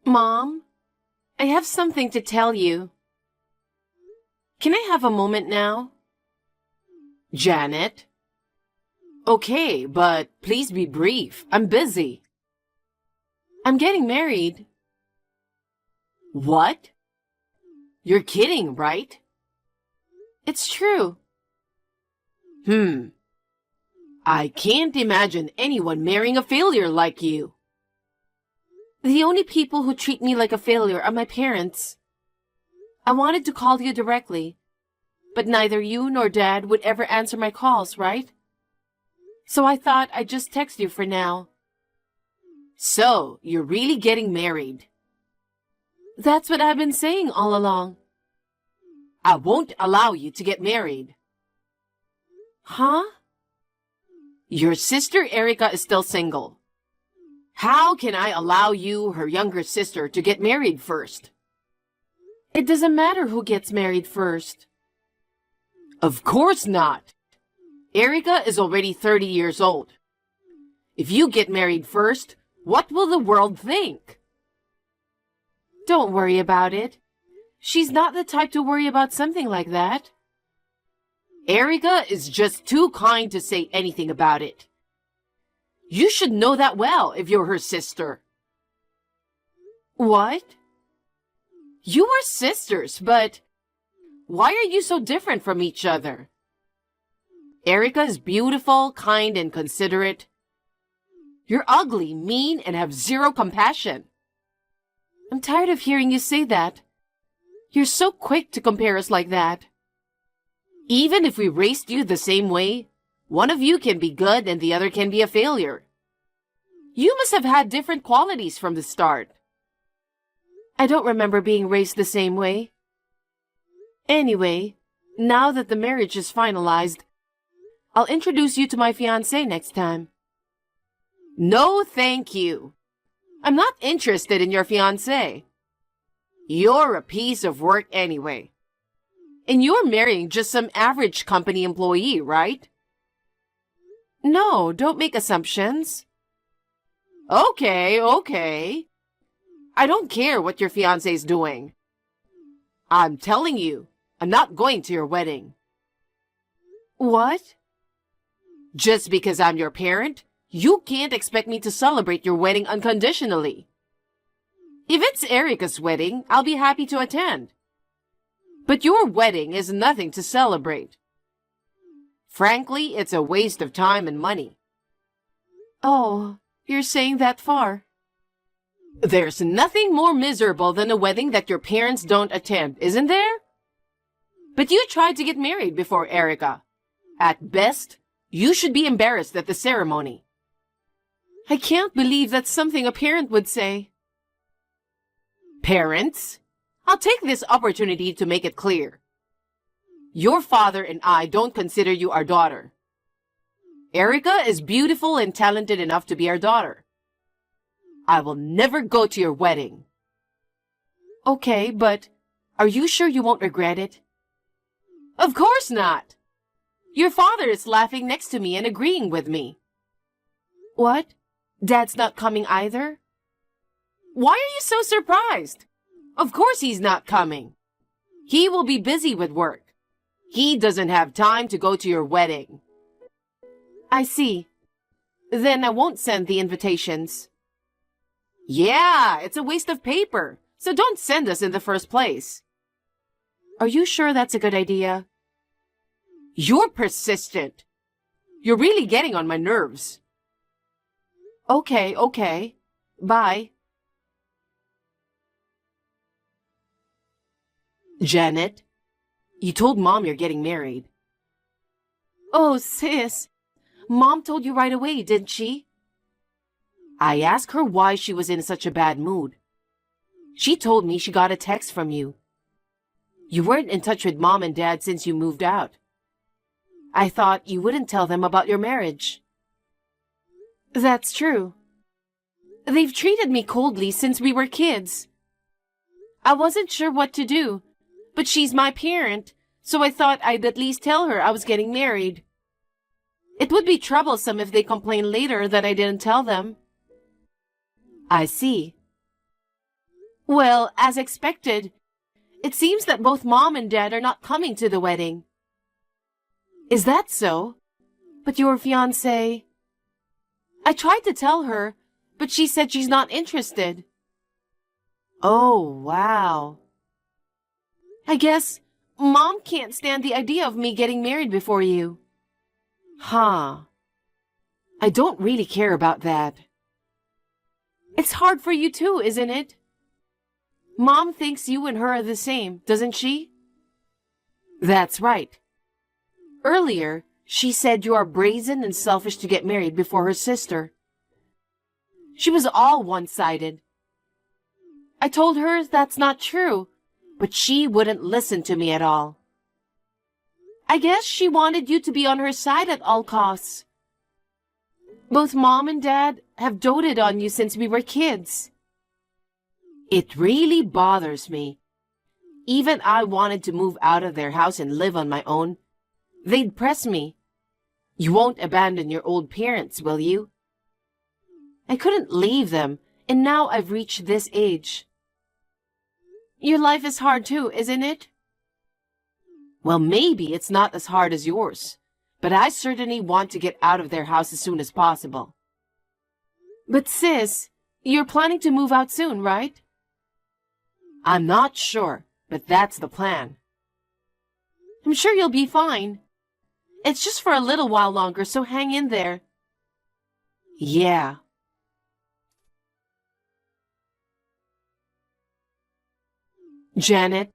Mom, I have something to tell you. Can I have a moment now? Janet? Okay, but please be brief. I'm busy. I'm getting married. What? You're kidding, right? It's true. I can't imagine anyone marrying a failure like you. The only people who treat me like a failure are my parents. I wanted to call you directly, but neither you nor Dad would ever answer my calls, right? So I thought I'd just text you for now. So, you're really getting married? That's what I've been saying all along. I won't allow you to get married. Huh? Your sister Erica is still single. How can I allow you, her younger sister, to get married first? It doesn't matter who gets married first. Of course not. Erica is already 30 years old. If you get married first, what will the world think? Don't worry about it. She's not the type to worry about something like that. Erica is just too kind to say anything about it. You should know that well if you're her sister. What? You are sisters, but why are you so different from each other? Erica is beautiful, kind, and considerate. You're ugly, mean, and have zero compassion. I'm tired of hearing you say that. You're so quick to compare us like that. Even if we raised you the same way, one of you can be good and the other can be a failure. You must have had different qualities from the start. I don't remember being raised the same way. Anyway, now that the marriage is finalized, I'll introduce you to my fiancé next time. No, thank you. I'm not interested in your fiancé. You're a piece of work anyway. And you're marrying just some average company employee, right? No, don't make assumptions. Okay. I don't care what your fiancé's doing. I'm telling you, I'm not going to your wedding. What? Just because I'm your parent, you can't expect me to celebrate your wedding unconditionally. If it's Erica's wedding, I'll be happy to attend. But your wedding is nothing to celebrate. Frankly, it's a waste of time and money. Oh, you're saying that far. There's nothing more miserable than a wedding that your parents don't attend, isn't there? But you tried to get married before Erica. At best, you should be embarrassed at the ceremony. I can't believe that's something a parent would say. Parents? I'll take this opportunity to make it clear. Your father and I don't consider you our daughter. Erica is beautiful and talented enough to be our daughter. I will never go to your wedding. Okay, but are you sure you won't regret it? Of course not. Your father is laughing next to me and agreeing with me. What? Dad's not coming either? Why are you so surprised? Of course he's not coming. He will be busy with work. He doesn't have time to go to your wedding. I see. Then I won't send the invitations. Yeah, it's a waste of paper, so don't send us in the first place. Are you sure that's a good idea? You're persistent. You're really getting on my nerves. Okay. Bye. Janet, you told Mom you're getting married. Oh, sis. Mom told you right away, didn't she? I asked her why she was in such a bad mood. She told me she got a text from you. You weren't in touch with Mom and Dad since you moved out. I thought you wouldn't tell them about your marriage. That's true. They've treated me coldly since we were kids. I wasn't sure what to do, but she's my parent, so I thought I'd at least tell her I was getting married. It would be troublesome if they complained later that I didn't tell them. I see. Well, as expected, it seems that both Mom and Dad are not coming to the wedding. Is that so? But your fiancé... I tried to tell her, but she said she's not interested. Oh, wow. I guess Mom can't stand the idea of me getting married before you. Huh. I don't really care about that. It's hard for you too, isn't it? Mom thinks you and her are the same, doesn't she? That's right. Earlier, she said you are brazen and selfish to get married before her sister. She was all one-sided. I told her that's not true, but she wouldn't listen to me at all. I guess she wanted you to be on her side at all costs. Both Mom and Dad have doted on you since we were kids. It really bothers me. Even I wanted to move out of their house and live on my own. They'd press me. You won't abandon your old parents, will you? I couldn't leave them, and now I've reached this age. Your life is hard too, isn't it? Well, maybe it's not as hard as yours, but I certainly want to get out of their house as soon as possible. But sis, you're planning to move out soon, right? I'm not sure, but that's the plan. I'm sure you'll be fine. It's just for a little while longer, so hang in there. Yeah. Janet,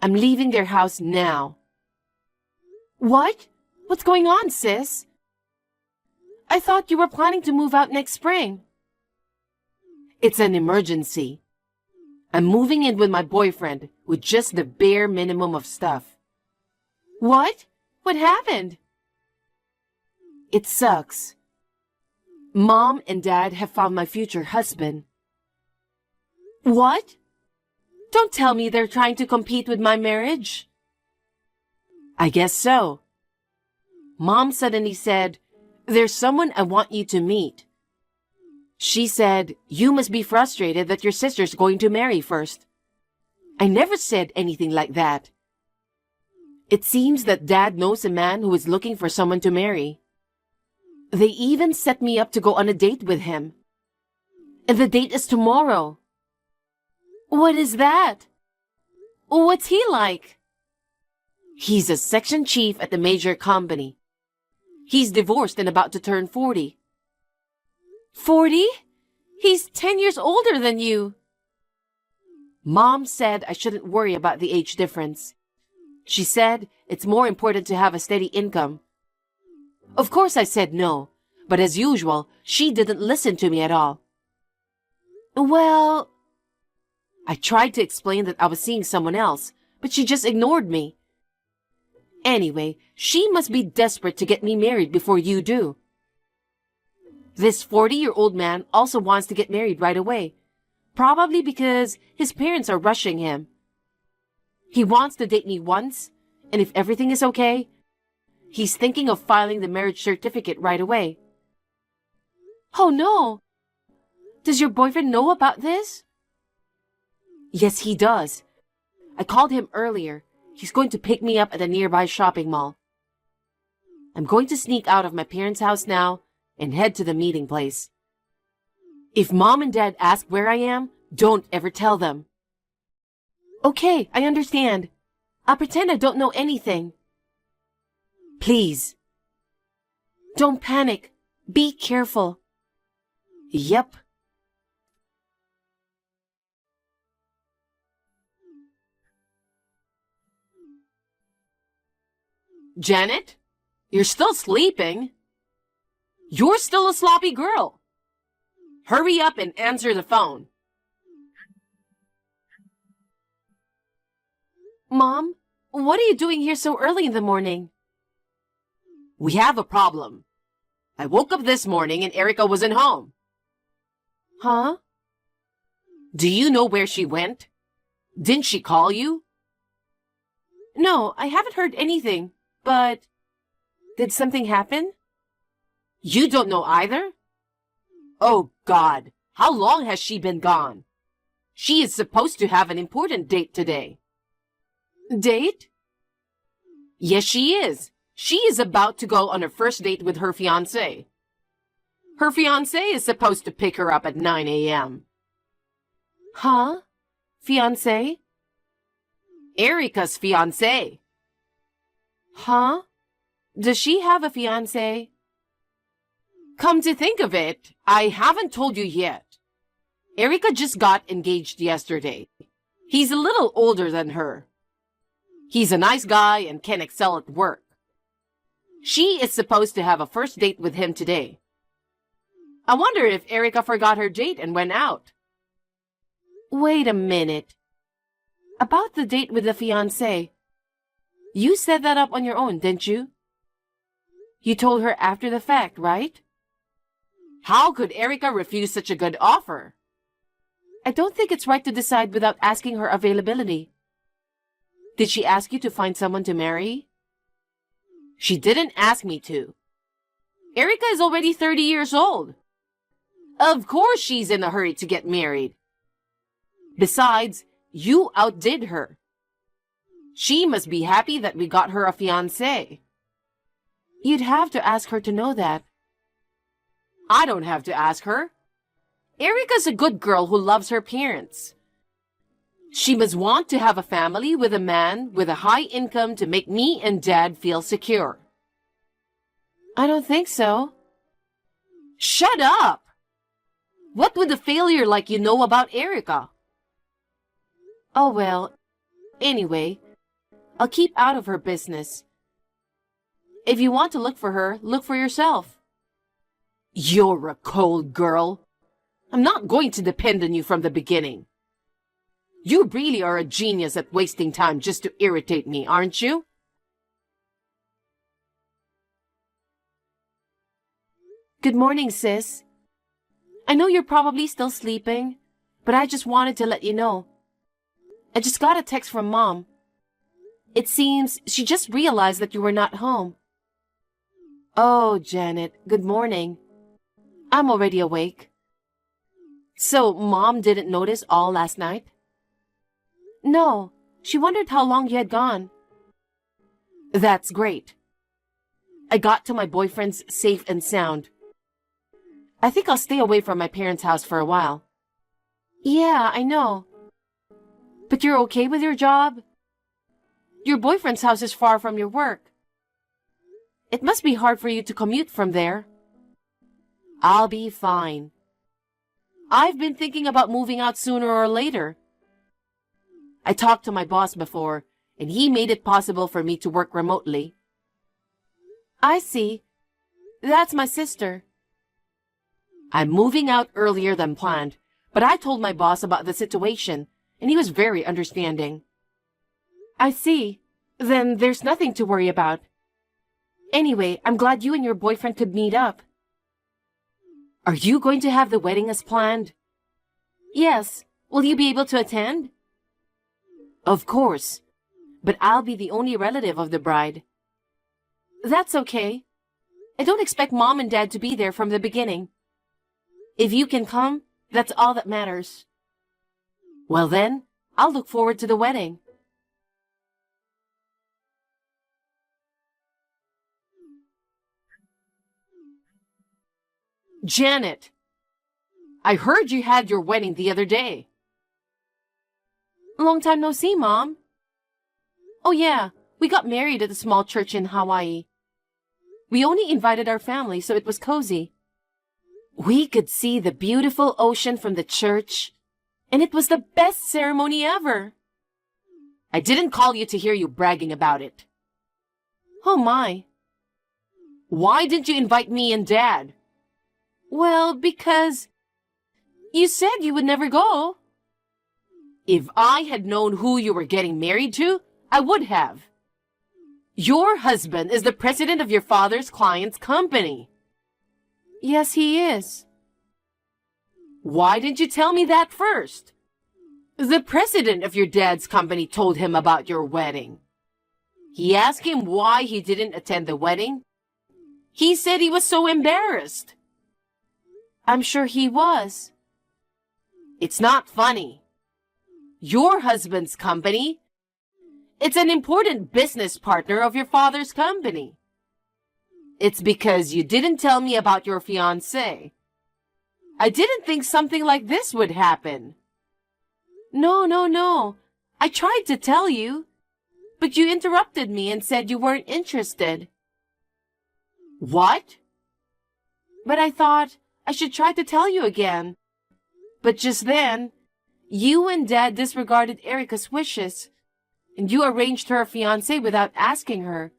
I'm leaving their house now. What? What's going on, sis? I thought you were planning to move out next spring. It's an emergency. I'm moving in with my boyfriend with just the bare minimum of stuff. What? What happened? It sucks. Mom and Dad have found my future husband. What? Don't tell me they're trying to compete with my marriage. I guess so. Mom suddenly said, "There's someone I want you to meet." She said, "You must be frustrated that your sister's going to marry first." I never said anything like that. It seems that Dad knows a man who is looking for someone to marry. They even set me up to go on a date with him. And the date is tomorrow. What is that? What's he like? He's a section chief at a major company. He's divorced and about to turn 40. 40? He's 10 years older than you. Mom said I shouldn't worry about the age difference. She said it's more important to have a steady income. Of course I said no, but as usual, she didn't listen to me at all. Well, I tried to explain that I was seeing someone else, but she just ignored me. Anyway, she must be desperate to get me married before you do. This 40-year-old man also wants to get married right away, probably because his parents are rushing him. He wants to date me once, and if everything is okay, he's thinking of filing the marriage certificate right away. Oh no! Does your boyfriend know about this? Yes, he does. I called him earlier. He's going to pick me up at a nearby shopping mall. I'm going to sneak out of my parents' house now and head to the meeting place. If Mom and Dad ask where I am, don't ever tell them. Okay, I understand. I'll pretend I don't know anything. Please. Don't panic. Be careful. Yep. Janet, you're still sleeping. You're still a sloppy girl. Hurry up and answer the phone. Mom, what are you doing here so early in the morning? We have a problem. I woke up this morning and Erica wasn't home. Huh? Do you know where she went? Didn't she call you? No, I haven't heard anything, but did something happen? You don't know either? Oh, God, how long has she been gone? She is supposed to have an important date today. Date? Yes, she is. She is about to go on her first date with her fiancé. Her fiancé is supposed to pick her up at 9 a.m. Huh? Fiancé? Erica's fiancé. Huh? Does she have a fiancé? Come to think of it, I haven't told you yet. Erica just got engaged yesterday. He's a little older than her. He's a nice guy and can excel at work. She is supposed to have a first date with him today. I wonder if Erica forgot her date and went out. Wait a minute. About the date with the fiancé. You set that up on your own, didn't you? You told her after the fact, right? How could Erica refuse such a good offer? I don't think it's right to decide without asking her availability. Did she ask you to find someone to marry? She didn't ask me to. Erica is already 30 years old. Of course she's in a hurry to get married. Besides, you outdid her. She must be happy that we got her a fiancé. You'd have to ask her to know that. I don't have to ask her. Erica's a good girl who loves her parents. She must want to have a family with a man with a high income to make me and Dad feel secure. I don't think so. Shut up! What would a failure like you know about Erica? Oh well, anyway, I'll keep out of her business. If you want to look for her, look for yourself. You're a cold girl. I'm not going to depend on you from the beginning. You really are a genius at wasting time just to irritate me, aren't you? Good morning, sis. I know you're probably still sleeping, but I just wanted to let you know. I just got a text from Mom. It seems she just realized that you were not home. Oh, Janet, good morning. I'm already awake. So, Mom didn't notice all last night? No, she wondered how long you had gone. That's great. I got to my boyfriend's safe and sound. I think I'll stay away from my parents' house for a while. Yeah, I know. But you're okay with your job? Your boyfriend's house is far from your work. It must be hard for you to commute from there. I'll be fine. I've been thinking about moving out sooner or later. I talked to my boss before, and he made it possible for me to work remotely. I see. That's my sister. I'm moving out earlier than planned, but I told my boss about the situation, and he was very understanding. I see. Then there's nothing to worry about. Anyway, I'm glad you and your boyfriend could meet up. Are you going to have the wedding as planned? Yes. Will you be able to attend? Of course. But I'll be the only relative of the bride. That's okay. I don't expect Mom and Dad to be there from the beginning. If you can come, that's all that matters. Well then, I'll look forward to the wedding. Janet, I heard you had your wedding the other day. Long time no see, Mom. Oh yeah, we got married at a small church in Hawaii. We only invited our family, so it was cozy. We could see the beautiful ocean from the church, and it was the best ceremony ever. I didn't call you to hear you bragging about it. Oh my. Why didn't you invite me and Dad? Well, because you said you would never go. If I had known who you were getting married to, I would have. Your husband is the president of your father's client's company. Yes, he is. Why didn't you tell me that first? The president of your dad's company told him about your wedding. He asked him why he didn't attend the wedding. He said he was so embarrassed. I'm sure he was. It's not funny. Your husband's company? It's an important business partner of your father's company. It's because you didn't tell me about your fiancé. I didn't think something like this would happen. No. I tried to tell you, but you interrupted me and said you weren't interested. What? But I thought I should try to tell you again. But just then, you and Dad disregarded Erica's wishes, and you arranged her fiancé without asking her.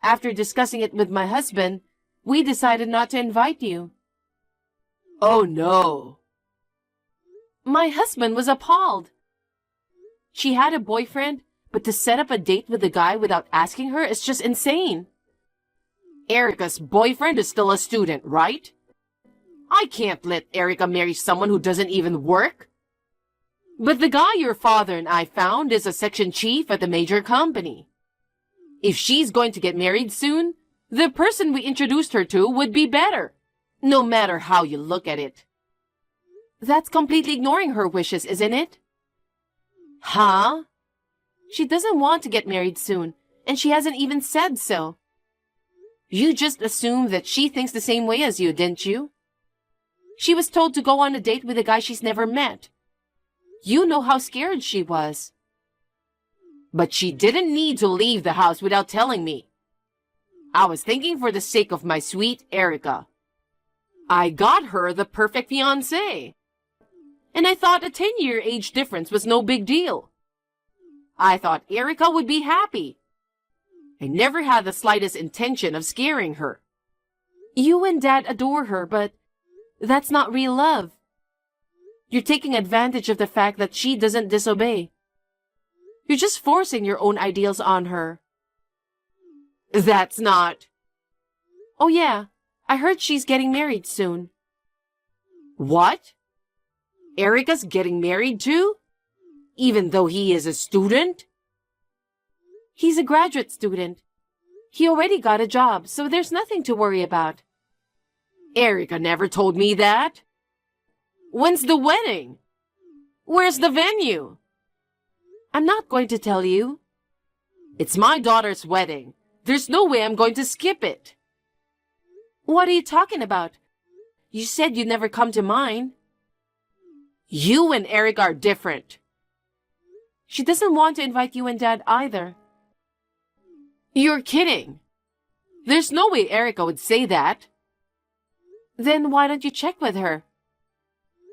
After discussing it with my husband, we decided not to invite you. Oh no. My husband was appalled. She had a boyfriend, but to set up a date with a guy without asking her is just insane. Erica's boyfriend is still a student, right? I can't let Erica marry someone who doesn't even work. But the guy your father and I found is a section chief at a major company. If she's going to get married soon, the person we introduced her to would be better, no matter how you look at it. That's completely ignoring her wishes, isn't it? Huh? She doesn't want to get married soon, and she hasn't even said so. You just assumed that she thinks the same way as you, didn't you? She was told to go on a date with a guy she's never met. You know how scared she was. But she didn't need to leave the house without telling me. I was thinking for the sake of my sweet Erica. I got her the perfect fiancé. And I thought a 10-year age difference was no big deal. I thought Erica would be happy. I never had the slightest intention of scaring her. You and Dad adore her, but that's not real love. You're taking advantage of the fact that she doesn't disobey. You're just forcing your own ideals on her. That's not... Oh yeah, I heard she's getting married soon. What? Erica's getting married too? Even though he is a student? He's a graduate student. He already got a job, so there's nothing to worry about. Erica never told me that. When's the wedding? Where's the venue? I'm not going to tell you. It's my daughter's wedding. There's no way I'm going to skip it. What are you talking about? You said you'd never come to mine. You and Erica are different. She doesn't want to invite you and Dad either. You're kidding. There's no way Erica would say that. Then why don't you check with her?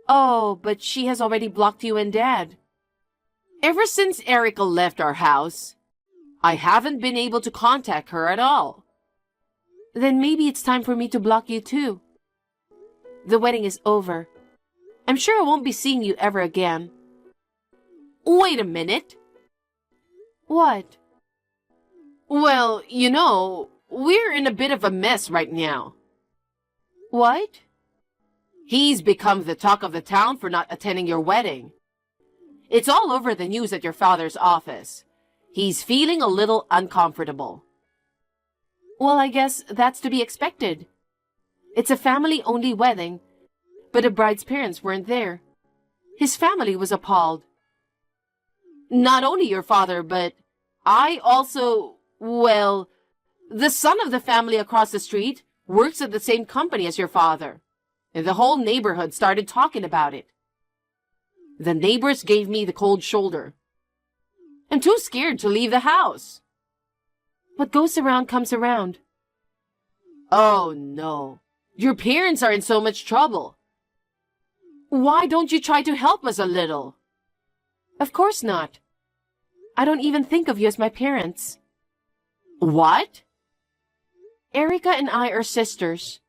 Oh, but she has already blocked you and Dad. Ever since Erica left our house, I haven't been able to contact her at all. Then maybe it's time for me to block you too. The wedding is over. I'm sure I won't be seeing you ever again. Wait a minute. What? Well, you know, we're in a bit of a mess right now. What? He's become the talk of the town for not attending your wedding. It's all over the news at your father's office. He's feeling a little uncomfortable. Well, I guess that's to be expected. It's a family-only wedding, but the bride's parents weren't there. His family was appalled. Not only your father, but I also, well, the son of the family across the street works at the same company as your father, and the whole neighborhood started talking about it. The neighbors gave me the cold shoulder. I'm too scared to leave the house. What goes around comes around. Oh no, your parents are in so much trouble. Why don't you try to help us a little? Of course not. I don't even think of you as my parents. What? Erica and I are sisters.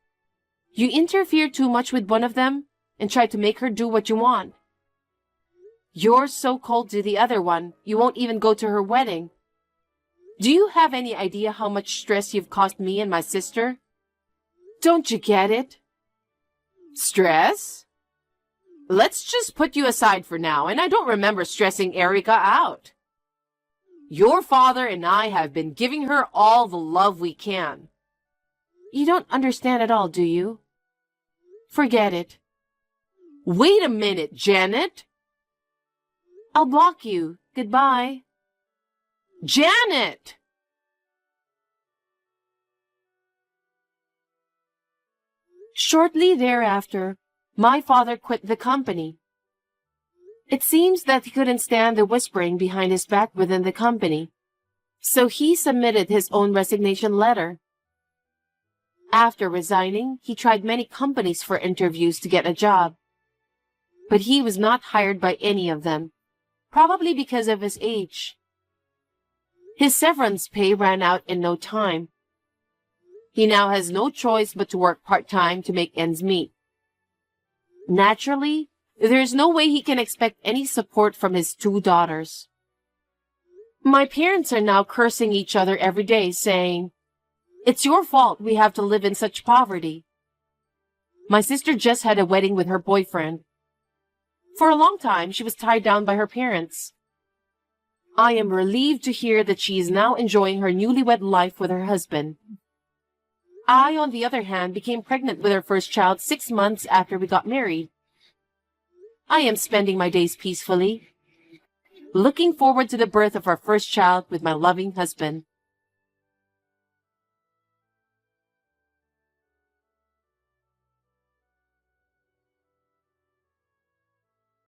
You interfere too much with one of them and try to make her do what you want. You're so cold to the other one, you won't even go to her wedding. Do you have any idea how much stress you've caused me and my sister? Don't you get it? Stress? Let's just put you aside for now, and I don't remember stressing Erica out. Your father and I have been giving her all the love we can. You don't understand at all, do you? Forget it. Wait a minute, Janet. I'll block you. Goodbye. Janet! Shortly thereafter, my father quit the company. It seems that he couldn't stand the whispering behind his back within the company, so he submitted his own resignation letter. After resigning, he tried many companies for interviews to get a job, but he was not hired by any of them, probably because of his age. His severance pay ran out in no time. He now has no choice but to work part-time to make ends meet. Naturally, there is no way he can expect any support from his 2 daughters. My parents are now cursing each other every day, saying, "It's your fault we have to live in such poverty." My sister just had a wedding with her boyfriend. For a long time, she was tied down by her parents. I am relieved to hear that she is now enjoying her newlywed life with her husband. I, on the other hand, became pregnant with our first child 6 months after we got married. I am spending my days peacefully, looking forward to the birth of our first child with my loving husband.